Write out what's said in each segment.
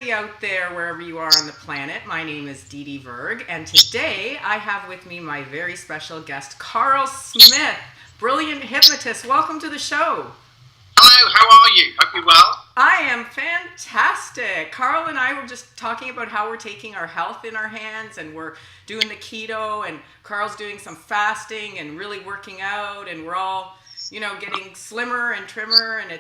out there, wherever you are on the planet. My name is Dee Dee Verg, and today I have with me my very special guest, Karl Smith, brilliant hypnotist. Welcome to the show. Hello, how are you? Hope you're well. I am fantastic. Karl and I were just talking about how we're taking our health in our hands, and we're doing the keto, and Karl's doing some fasting and really working out, and we're all getting slimmer and trimmer, and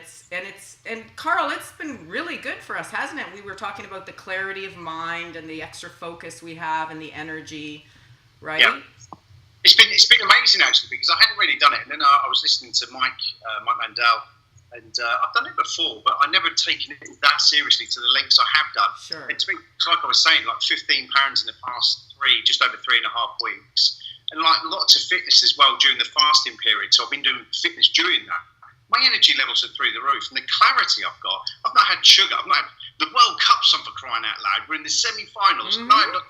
Karl, it's been really good for us, hasn't it? We were talking about the clarity of mind and the extra focus we have and the energy, right? Yeah. It's been amazing actually, because I hadn't really done it, and then I was listening to Mike Mandel, and I've done it before, but I never taken it that seriously to the lengths I have done. Sure. And to me, like I was saying, like 15 pounds in the past just over 3.5 weeks, and like lots of fitness as well during the fasting period. So I've been doing fitness during that. My energy levels are through the roof, and the clarity I've got. I've not had sugar. I've not had the World Cup's on, for crying out loud. We're in the semi-finals. Mm-hmm. I've not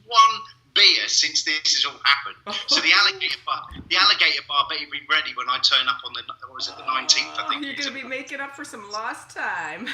one beer since this has all happened. So the alligator bar better be ready when I turn up on the 19th. I think you're going to be making up for some lost time.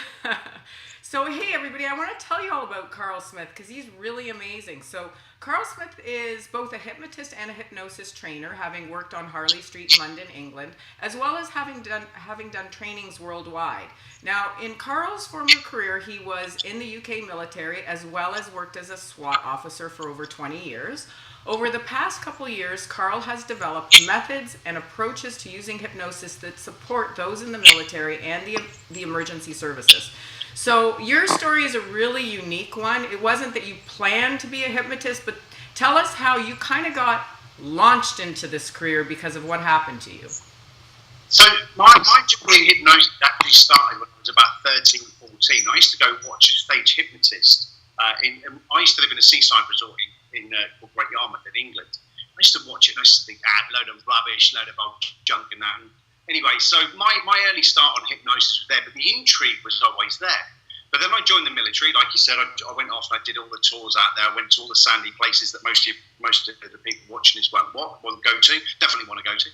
So hey everybody, I want to tell you all about Karl Smith because he's really amazing. So Karl Smith is both a hypnotist and a hypnosis trainer, having worked on Harley Street, London, England, as well as having done trainings worldwide. Now, in Karl's former career, he was in the UK military, as well as worked as a SWAT officer for over 20 years. Over the past couple years, Karl has developed methods and approaches to using hypnosis that support those in the military and the emergency services. So your story is a really unique one. It wasn't that you planned to be a hypnotist, but tell us how you kind of got launched into this career because of what happened to you. So my journey in hypnosis actually started when I was about 13, 14. I used to go watch a stage hypnotist. I used to live in a seaside resort in called Great Yarmouth in England. I used to watch it and I used to think, load of rubbish, load of old junk and that. And anyway, so my early start on hypnosis was there, but the intrigue was always there. But then I joined the military, like you said. I went off and I did all the tours out there. I went to all the sandy places that most of the people watching this won't go to. Definitely want to go to.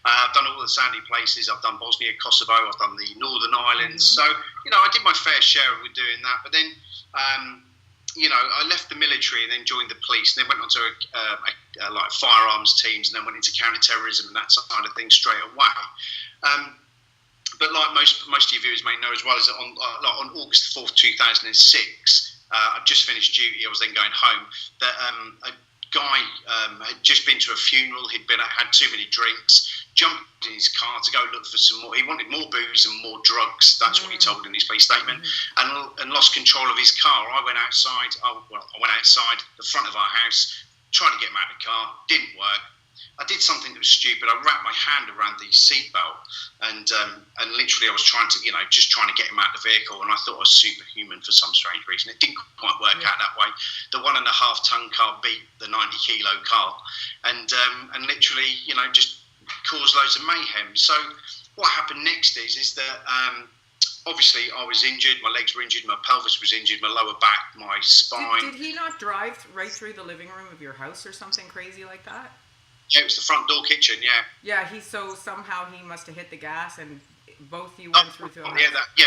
I've done all the sandy places. I've done Bosnia, Kosovo. I've done the Northern Islands. Mm-hmm. So I did my fair share with doing that. But then I left the military and then joined the police, and then went on to like firearms teams, and then went into counter-terrorism and that side of things straight away. But like most of your viewers may know as well, is that on August 4th, 2006, I'd just finished duty. I was then going home. That a guy had just been to a funeral. He'd had too many drinks. Jumped in his car to go look for some more. He wanted more booze and more drugs. That's what he told in his police statement. And lost control of his car. I went outside. I went outside the front of our house, tried to get him out of the car. Didn't work. I did something that was stupid. I wrapped my hand around the seatbelt, and literally I was trying to get him out of the vehicle. And I thought I was superhuman for some strange reason. It didn't quite work out that way. The 1.5-ton car beat the 90-kilo car, and literally just caused loads of mayhem. So what happened next is that obviously I was injured. My legs were injured. My pelvis was injured. My lower back, my spine. Did he not drive right through the living room of your house or something crazy like that? Yeah, it was the front door kitchen, yeah. Yeah, somehow he must have hit the gas and both you went through the house.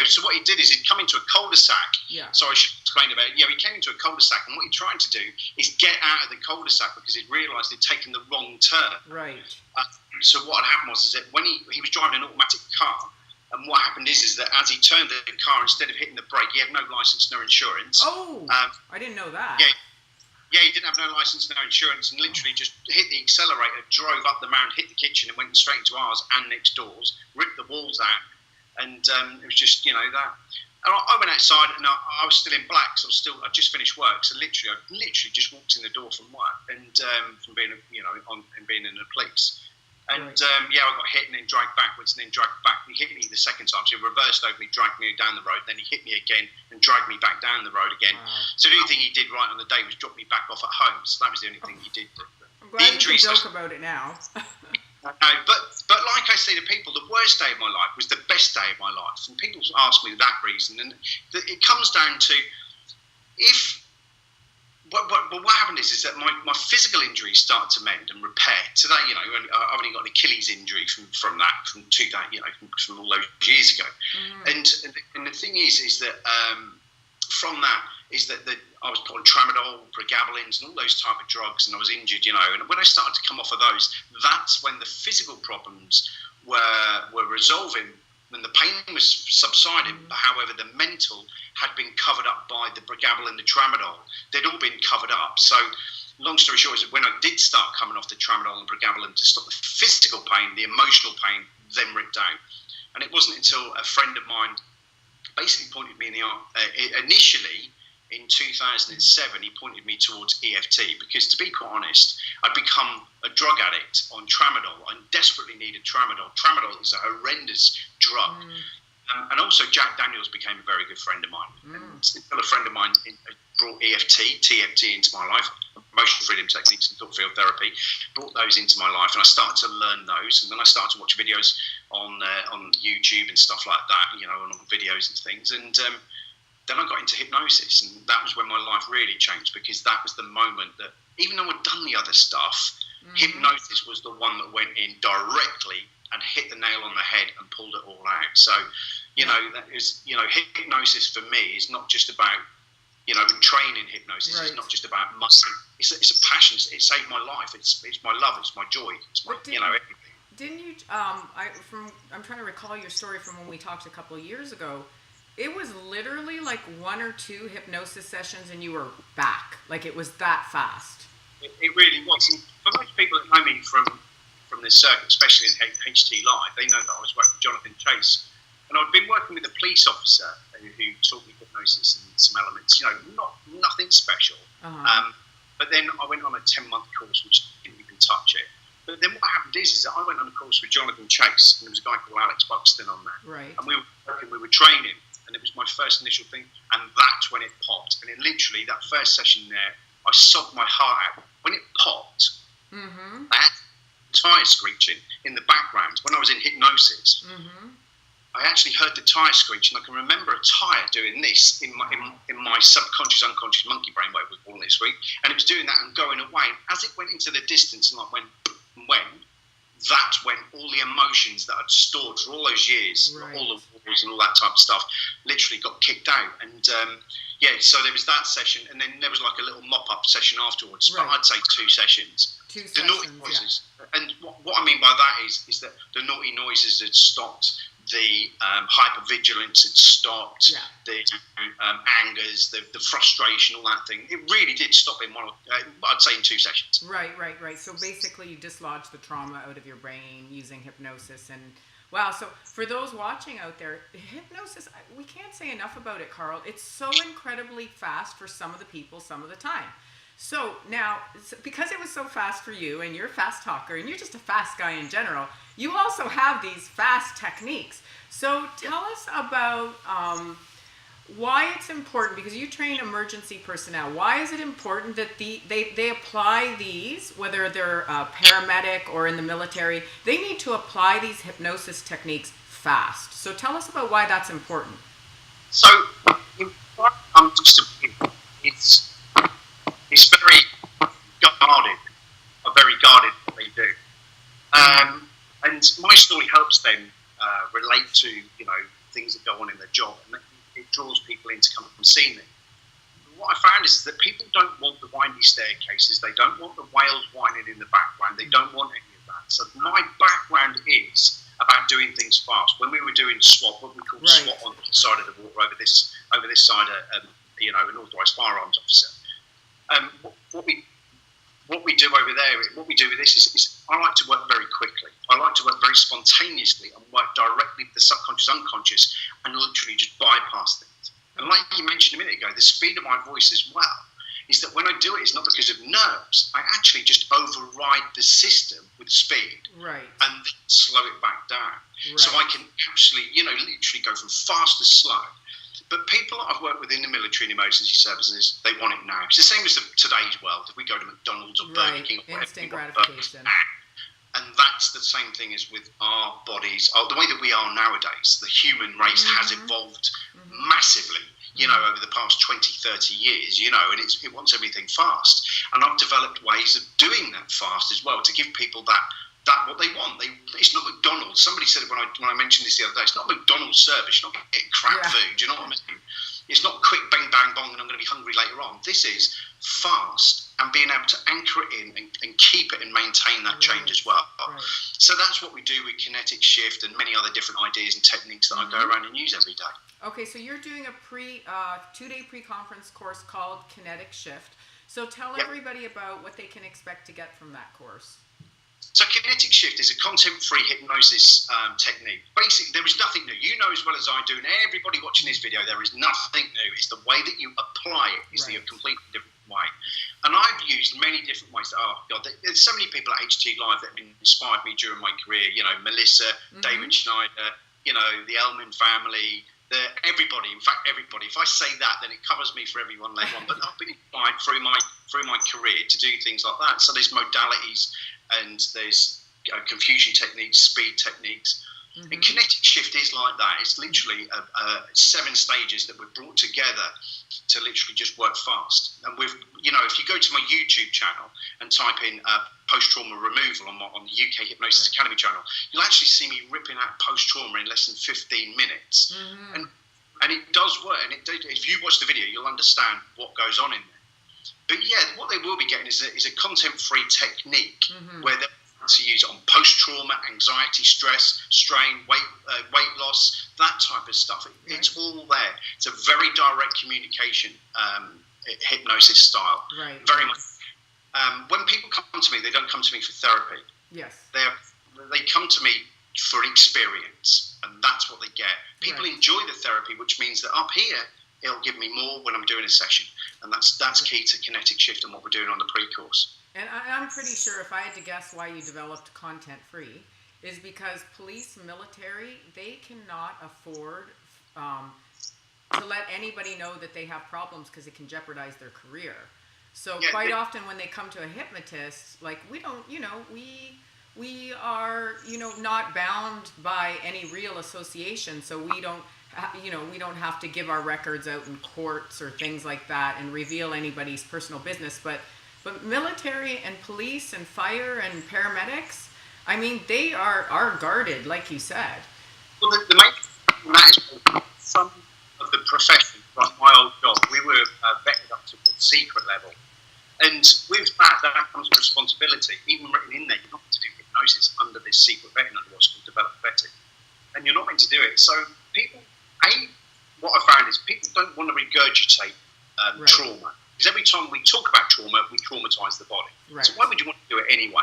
So what he did is he'd come into a cul-de-sac. Yeah. So I should explain about it. Yeah, he came into a cul-de-sac, and what he tried to do is get out of the cul-de-sac because he'd realised he'd taken the wrong turn. Right. So what had happened was that when he was driving an automatic car, and what happened is that as he turned the car, instead of hitting the brake, he had no licence, no insurance. Oh, I didn't know that. Yeah, he didn't have no licence, no insurance, and literally just hit the accelerator, drove up the mound, hit the kitchen, and went straight into ours and next doors, ripped the walls out, and it was just, that. And I went outside, and I was still in black, so I just finished work, so I literally just walked in the door from work, and from being, and being in the police. And right. I got hit and then dragged backwards and then dragged back. He hit me the second time, so he reversed over me, dragged me down the road. Then he hit me again and dragged me back down the road again. Wow. So the only thing he did right on the day was drop me back off at home. So that was the only thing he did. I'm glad you can joke about it now. No, but like I say to people, the worst day of my life was the best day of my life. And people ask me that reason. And it comes down to But what happened is that my physical injuries started to mend and repair. Today, I've only got an Achilles injury from all those years ago. Mm. And the thing is that from that is that I was put on tramadol, pregabalins, and all those type of drugs, and I was injured, you know. And when I started to come off of those, that's when the physical problems were resolving, when the pain was subsiding. But however, the mental had been covered up by the pregabalin, the tramadol. They'd all been covered up. So, long story short, is that when I did start coming off the tramadol and pregabalin to stop the physical pain, the emotional pain then ripped out. And it wasn't until a friend of mine basically pointed me in the eye. Initially, in 2007, he pointed me towards EFT because, to be quite honest, I'd become a drug addict on tramadol. I desperately needed tramadol. Tramadol is a horrendous drug. And also, Jack Daniels became a very good friend of mine. And still a friend of mine brought EFT, TFT into my life, emotional freedom techniques and thought field therapy, brought those into my life, and I started to learn those. And then I started to watch videos on YouTube and stuff like that, you know, on videos and things. And then I got into hypnosis, and that was when my life really changed, because that was the moment that, even though I'd done the other stuff, hypnosis was the one that went in directly and hit the nail on the head and pulled it all out. So, you know, that is, you know, hypnosis for me is not just about, you know, training hypnosis. Right. It's not just about muscle. It's a passion. It saved my life. It's my love. It's my joy. It's my, you know, everything. Didn't you? I'm trying to recall your story from when we talked a couple of years ago. It was literally like 1 or 2 hypnosis sessions, and you were back. Like, it was that fast. It really was. And for most people that know me from this circuit, especially in HT Live, they know that I was working with Jonathan Chase. And I'd been working with a police officer who taught me hypnosis and some elements, you know, nothing special. But then I went on a 10-month course, which didn't even touch it. But then what happened is that I went on a course with Jonathan Chase, and there was a guy called Alex Buxton on that. Right. And we were training, and it was my first initial thing, and that's when it popped. And it literally, that first session there, I sobbed my heart out. When it popped, I had tyre screeching in the background. When I was in hypnosis, I actually heard the tyre screech, and I can remember a tyre doing this in my subconscious, unconscious monkey brain, whatever we're calling it this week, and it was doing that and going away. And as it went into the distance and like went, that's when all the emotions that I'd stored for all those years, all the wars and all that type of stuff, literally got kicked out. And so there was that session, and then there was like a little mop-up session afterwards. But I'd say 2 sessions. The naughty noises, and what I mean by that is that the naughty noises had stopped. The hypervigilance had stopped, the angers, the frustration, all that thing. It really did stop in I'd say in 2 sessions. Right. So basically you dislodged the trauma out of your brain using hypnosis. And wow, so for those watching out there, hypnosis, we can't say enough about it, Karl. It's so incredibly fast for some of the people some of the time. So now, because it was so fast for you, and you're a fast talker, and you're just a fast guy in general, you also have these fast techniques. So tell us about why it's important, because you train emergency personnel. Why is it important that they apply these, whether they're a paramedic or in the military, they need to apply these hypnosis techniques fast. So tell us about why that's important. So, it's very guarded what they do. And my story helps them relate to, you know, things that go on in their job, and it draws people in to come and see me. What I found is that people don't want the windy staircases, they don't want the whales whining in the background, they don't want any of that. So my background is about doing things fast. When we were doing SWAT, what we call SWAT on the side of the water, over this side, you know, an authorised firearms officer. What we do over there, what we do with this is I like to work very quickly. I like to work very spontaneously and work directly with the subconscious, unconscious, and literally just bypass things. And like you mentioned a minute ago, the speed of my voice as well is that when I do it, it's not because of nerves. I actually just override the system with speed, and then slow it back down. So I can actually, you know, literally go from fast to slow. But people that I've worked with in the military and emergency services, they want it now. It's the same as today's world. If we go to McDonald's or Burger King or whatever, instant gratification. And that's the same thing as with our bodies. The way that we are nowadays, the human race has evolved massively, you know, over the past 20, 30 years, you know, and it wants everything fast. And I've developed ways of doing that fast as well to give people that what they want. It's not McDonald's. Somebody said it when I mentioned this the other day. It's not McDonald's service. You're not getting crap food. Do you know what I mean? It's not quick bang bang bong and I'm going to be hungry later on. This is fast and being able to anchor it in and keep it and maintain that change as well. Right. So that's what we do with Kinetic Shift and many other different ideas and techniques that I go around and use every day. Okay, so you're doing a 2-day pre-conference course called Kinetic Shift. So tell everybody about what they can expect to get from that course. So Kinetic Shift is a content-free hypnosis technique. Basically, there is nothing new. You know as well as I do, and everybody watching this video, there is nothing new. It's the way that you apply it is the completely different way. And I've used many different ways. Oh, God, there's so many people at HT Live that have inspired me during my career. You know, Melissa, David Schneider, you know, the Ellman family, everybody. In fact, everybody. If I say that, then it covers me for everyone later on. But I've been inspired through my career to do things like that. So there's modalities, and there's confusion techniques, speed techniques. And Kinetic Shift is like that. It's literally 7 stages that we've brought together to literally just work fast. And if you go to my YouTube channel and type in post-trauma removal on the UK Hypnosis Academy channel, you'll actually see me ripping out post-trauma in less than 15 minutes. And it does work. And if you watch the video, you'll understand what goes on in there. But yeah, what they will be getting is a content-free technique where they're to use it on post-trauma, anxiety, stress, strain, weight loss, that type of stuff. It's all there. It's a very direct communication hypnosis style. Right. Very much. When people come to me, they don't come to me for therapy. Yes. They come to me for an experience, and that's what they get. People enjoy the therapy, which means that up here, it'll give me more when I'm doing a session. And that's key to Kinetic Shift and what we're doing on the pre-course. And I'm pretty sure if I had to guess why you developed content free is because police, military, they cannot afford to let anybody know that they have problems because it can jeopardize their career. So quite often when they come to a hypnotist, like we don't, we are, not bound by any real association. So we don't, we don't have to give our records out in courts or things like that and reveal anybody's personal business. But military and police and fire and paramedics, I mean, they are guarded, like you said. Well, the main thing that is some of the profession, like my old job, we were vetted up to the secret level. And with that comes a responsibility. Even written in there, you're not meant to do hypnosis under this secret vetting, under what's called developed vetting. And you're not meant to do it. So people, what I found is people don't want to regurgitate trauma. Because every time we talk about trauma, we traumatise the body. Right. So why would you want to do it anyway?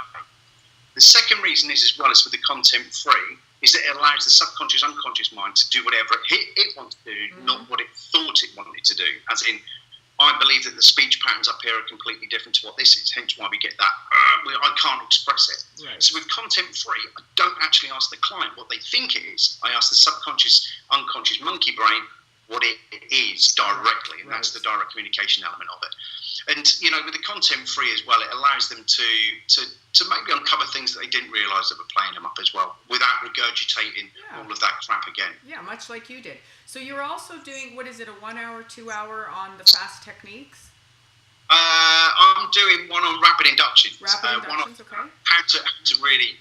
The second reason is, as well as with the content free, is that it allows the subconscious, unconscious mind to do whatever it wants to do, not what it thought it wanted to do. As in, I believe that the speech patterns up here are completely different to what this is, hence why we get that, I can't express it. Right. So with content free, I don't actually ask the client what they think it is. I ask the subconscious, unconscious monkey brain what it is directly, and that's the direct communication element of it. And with the content free as well, it allows them to maybe uncover things that they didn't realise that were playing them up as well, without regurgitating all of that crap again. Yeah, much like you did. So you're also doing, what is it, a 1 hour, 2 hour on the fast techniques? I'm doing one on rapid inductions. Rapid inductions, okay. How to really,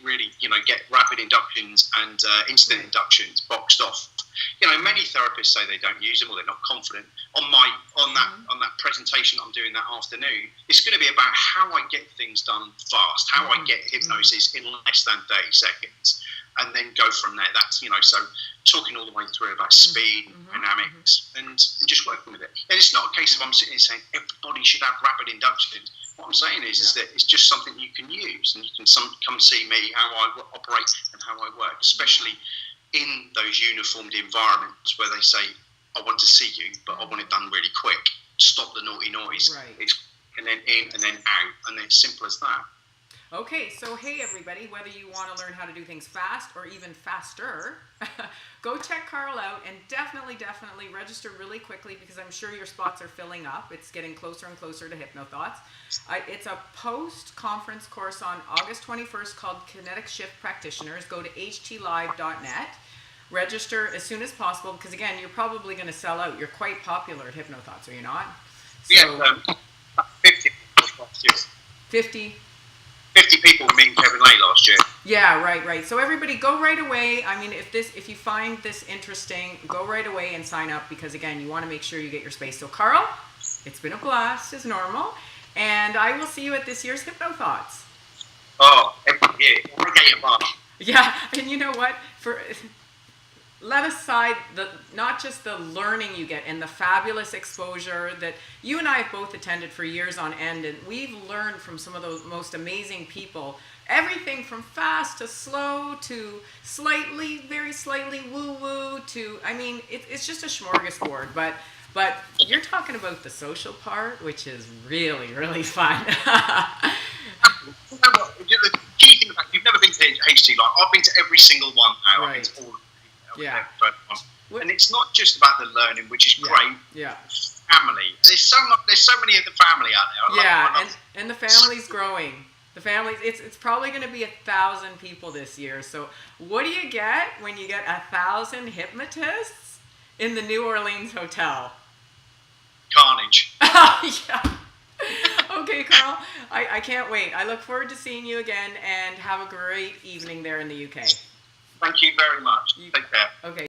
get rapid inductions and instant inductions boxed off. Many therapists say they don't use them or they're not confident. On that presentation I'm doing that afternoon, it's going to be about how I get things done fast, how I get hypnosis in less than 30 seconds, and then go from there. That's so talking all the way through about speed, dynamics, and just working with it. And it's not a case of I'm sitting here saying everybody should have rapid inductions. What I'm saying is that it's just something you can use, and you can come see me how I operate and how I work, especially in those uniformed environments where they say, I want to see you, but I want it done really quick. Stop the naughty noise. Right. And then in and then out, and it's simple as that. Okay, so hey everybody, whether you want to learn how to do things fast or even faster, go check Karl out and definitely register really quickly because I'm sure your spots are filling up. It's getting closer and closer to Hypnothoughts. It's a post-conference course on August 21st called Kinetic Shift Practitioners. Go to htlive.net. Register as soon as possible because, again, you're probably going to sell out. You're quite popular at Hypnothoughts, are you not? So, yeah, 50. 50? 50 people with me and Kevin Lay last year. Yeah, right. So everybody go right away. I mean, if you find this interesting, go right away and sign up, because again, you want to make sure you get your space. So Karl, it's been a blast as normal, and I will see you at this year's Hypnothoughts. Oh, every year, alligator bar. Yeah, and you know what? Let aside not just the learning you get and the fabulous exposure that you and I have both attended for years on end, and we've learned from some of those most amazing people. Everything from fast to slow to very slightly woo-woo to, I mean, it's just a smorgasbord. But you're talking about the social part, which is really, really fun. You know what? The key thing about you've never been to HT, like I've been to every single one now. Right. I've been to all of them. Yeah. And it's not just about the learning, which is great. Yeah. Family. There's so many of the family out there. I love and the family's growing. The family, it's probably going to be 1,000 people this year. So what do you get when you get 1,000 hypnotists in the New Orleans hotel? Carnage. Yeah. Okay, Karl, I can't wait. I look forward to seeing you again, and have a great evening there in the UK. Thank you very much. Take care. Okay.